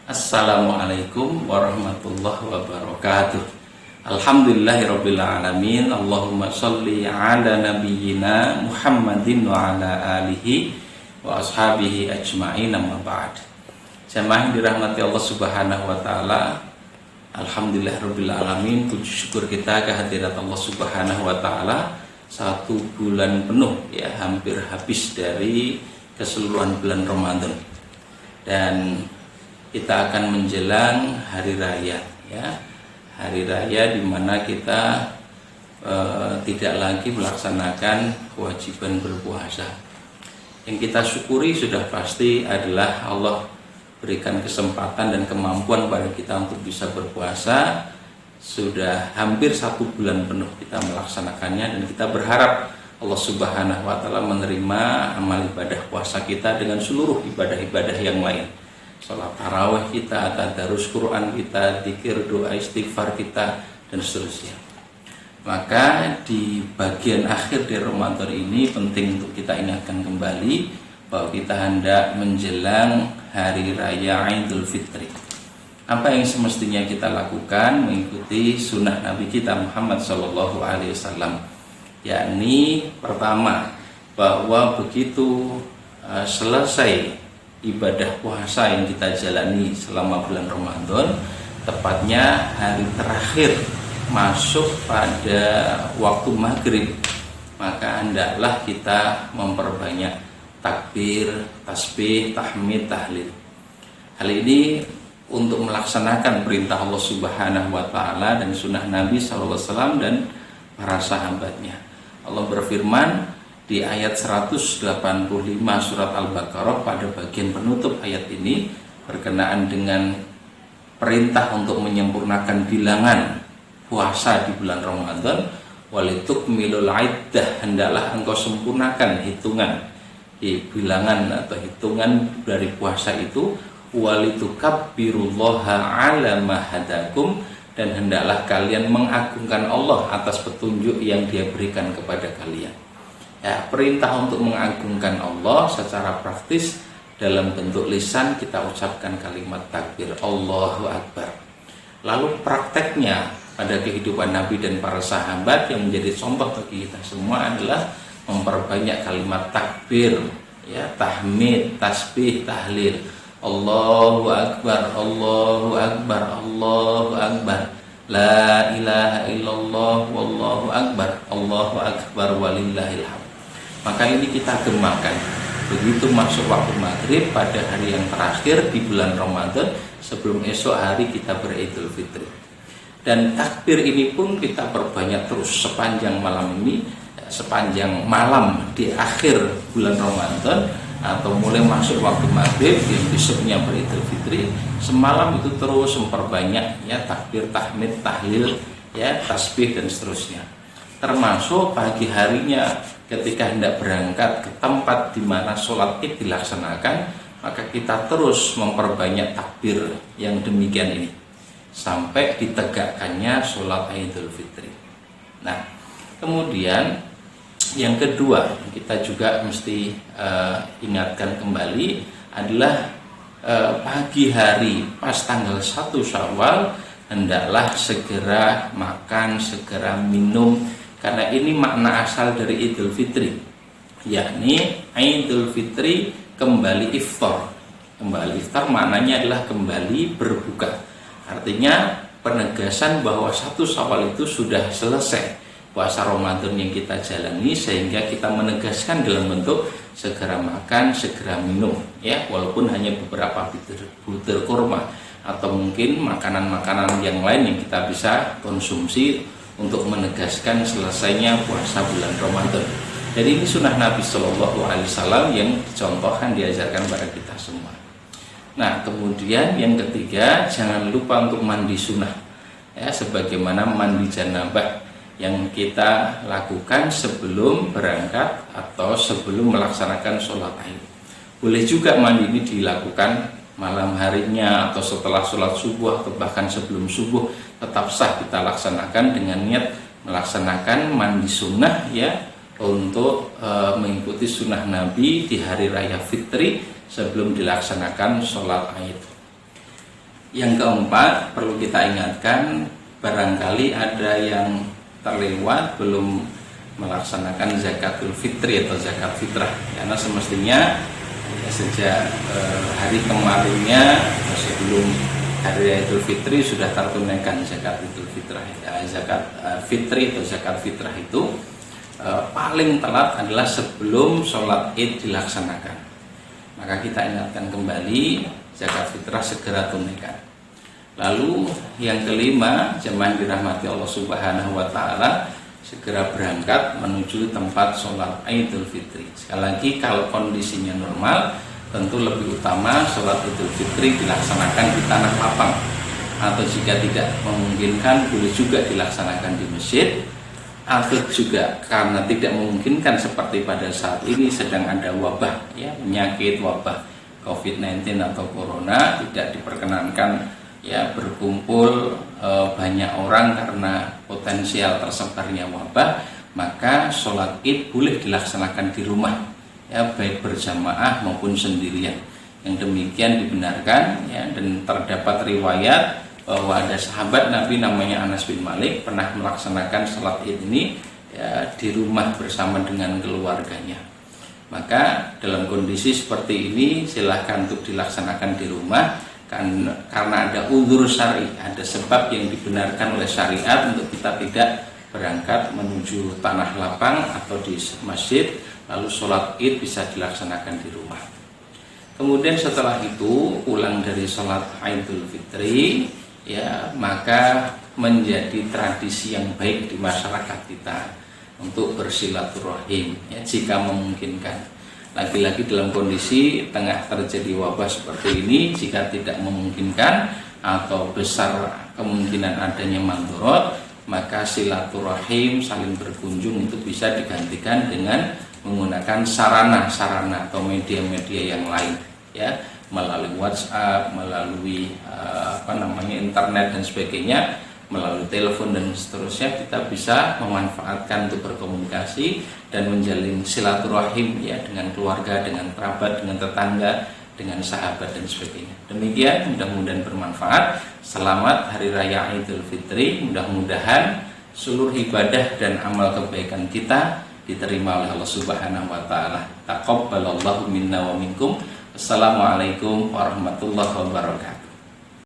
Assalamualaikum warahmatullahi wabarakatuh. Alhamdulillahirabbil alamin. Allahumma sholli ala nabiyyina Muhammadin wa ala alihi wa ashabihi ajma'in, amma ba'd. Jamaah yang dirahmati Allah Subhanahu wa taala, alhamdulillahirabbil alamin. Puji syukur kita kehadirat Allah Subhanahu wa taala. 1 bulan penuh ya, hampir habis dari keseluruhan bulan Ramadan. Dan kita akan menjelang hari raya ya. Hari raya di mana kita tidak lagi melaksanakan kewajiban berpuasa. Yang kita syukuri sudah pasti adalah Allah berikan kesempatan dan kemampuan pada kita untuk bisa berpuasa. Sudah hampir 1 bulan penuh kita melaksanakannya, dan kita berharap Allah Subhanahu wa taala menerima amal ibadah puasa kita dengan seluruh ibadah-ibadah yang lain. Salat tarawih kita, tadarus Quran kita, zikir, doa, istighfar kita, dan seterusnya. Maka di bagian akhir dari Ramadan ini penting untuk kita ingatkan kembali bahwa kita hendak menjelang hari raya Idul Fitri. Apa yang semestinya kita lakukan? Mengikuti sunnah Nabi kita Muhammad SAW, yakni pertama, bahwa begitu selesai ibadah puasa yang kita jalani selama bulan Ramadan, tepatnya hari terakhir masuk pada waktu maghrib, maka hendaklah kita memperbanyak takbir, tasbih, tahmid, tahlil. Hal ini untuk melaksanakan perintah Allah Subhanahu wa taala dan sunnah Nabi SAW dan para sahabatnya. Allah berfirman di ayat 185 surat Al-Baqarah pada bagian penutup ayat ini berkenaan dengan perintah untuk menyempurnakan bilangan puasa di bulan Ramadan. Walitukmilul iddah, hendaklah engkau sempurnakan hitungan bilangan atau hitungan dari puasa itu. Walitukabbirullaha ala ma hadakum, dan hendaklah kalian mengagungkan Allah atas petunjuk yang Dia berikan kepada kalian. Ya, perintah untuk mengagungkan Allah secara praktis dalam bentuk lisan kita ucapkan kalimat takbir Allahu Akbar. Lalu prakteknya pada kehidupan Nabi dan para sahabat yang menjadi contoh bagi kita semua adalah memperbanyak kalimat takbir, ya, tahmid, tasbih, tahlil. Allahu Akbar, Allahu Akbar, Allahu Akbar, la ilaha illallah, wallahu akbar, Allahu Akbar, walillahil hamd. Maka ini kita gemakan begitu masuk waktu maghrib pada hari yang terakhir di bulan Ramadan sebelum esok hari kita beridul fitri. Dan takbir ini pun kita perbanyak terus sepanjang malam ini, sepanjang malam di akhir bulan Ramadan atau mulai masuk waktu maghrib yang besoknya beridul fitri, semalam itu terus memperbanyak ya takbir, tahmid, tahlil, ya, tasbih dan seterusnya. Termasuk pagi harinya ketika hendak berangkat ke tempat di mana sholat id dilaksanakan, maka kita terus memperbanyak takbir yang demikian ini sampai ditegakkannya sholat Idul Fitri. Nah, kemudian yang kedua kita juga mesti ingatkan kembali adalah pagi hari pas tanggal 1 Syawal hendaklah segera makan, segera minum, karena ini makna asal dari Idul Fitri, yakni Idul Fitri kembali iftar. Kembali iftar maknanya adalah kembali berbuka. Artinya penegasan bahwa 1 Syawal itu sudah selesai puasa Ramadan yang kita jalani, sehingga kita menegaskan dalam bentuk segera makan, segera minum, ya, walaupun hanya beberapa butir kurma atau mungkin makanan-makanan yang lain yang kita bisa konsumsi untuk menegaskan selesainya puasa bulan Ramadan. Jadi ini sunnah Nabi Shallallahu Alaihi Wasallam yang dicontohkan, diajarkan pada kita semua. Nah, kemudian yang ketiga, jangan lupa untuk mandi sunnah, ya, sebagaimana mandi janabah yang kita lakukan sebelum berangkat atau sebelum melaksanakan sholat Id. Boleh juga mandi ini dilakukan malam harinya atau setelah sholat subuh atau bahkan sebelum subuh, tetap sah kita laksanakan dengan niat melaksanakan mandi sunnah, ya, untuk mengikuti sunnah Nabi di hari raya Fitri sebelum dilaksanakan sholat Id. Yang keempat, perlu kita ingatkan, barangkali ada yang terlewat belum melaksanakan zakatul fitri atau zakat fitrah, karena semestinya ya, sejak hari kemarinnya sebelum hari Idul Fitri sudah tertunaikan zakat Idul Fitrah. Ya, zakat fitri atau zakat fitrah itu paling telat adalah sebelum sholat Id dilaksanakan. Maka kita ingatkan kembali, zakat fitrah segera tunaikan. Lalu yang kelima, jemaah dirahmati Allah Subhanahu wa taala, segera berangkat menuju tempat sholat Idul Fitri. Sekali lagi, kalau kondisinya normal, tentu lebih utama sholat Idul Fitri dilaksanakan di tanah lapang, atau jika tidak memungkinkan boleh juga dilaksanakan di masjid, atau juga karena tidak memungkinkan seperti pada saat ini sedang ada wabah, ya, penyakit wabah COVID-19 atau corona, tidak diperkenankan ya berkumpul banyak orang karena potensial tersebarnya wabah, maka sholat Id boleh dilaksanakan di rumah, ya, baik berjamaah maupun sendirian. Yang demikian dibenarkan, ya, dan terdapat riwayat bahwa ada sahabat Nabi namanya Anas bin Malik pernah melaksanakan sholat Id ini, ya, di rumah bersama dengan keluarganya. Maka dalam kondisi seperti ini silahkan untuk dilaksanakan di rumah, karena ada uzur syar'i, ada sebab yang dibenarkan oleh syariat untuk kita tidak berangkat menuju tanah lapang atau di masjid, lalu sholat Id bisa dilaksanakan di rumah. Kemudian setelah itu pulang dari sholat Idul Fitri, ya, maka menjadi tradisi yang baik di masyarakat kita untuk bersilaturahim, ya, jika memungkinkan. Lagi-lagi dalam kondisi tengah terjadi wabah seperti ini, jika tidak memungkinkan atau besar kemungkinan adanya mandorot, maka silaturahim, saling berkunjung itu bisa digantikan dengan menggunakan sarana-sarana atau media-media yang lain, ya, melalui WhatsApp, melalui internet dan sebagainya, melalui telepon dan seterusnya. Kita bisa memanfaatkan untuk berkomunikasi dan menjalin silaturahim, ya, dengan keluarga, dengan kerabat, dengan tetangga, dengan sahabat dan sebagainya. Demikian, mudah-mudahan bermanfaat. Selamat Hari Raya Idul Fitri. Mudah-mudahan seluruh ibadah dan amal kebaikan kita diterima oleh Allah Subhanahu wa taala. Taqabbalallahu minna wa minkum. Assalamualaikum warahmatullahi wabarakatuh.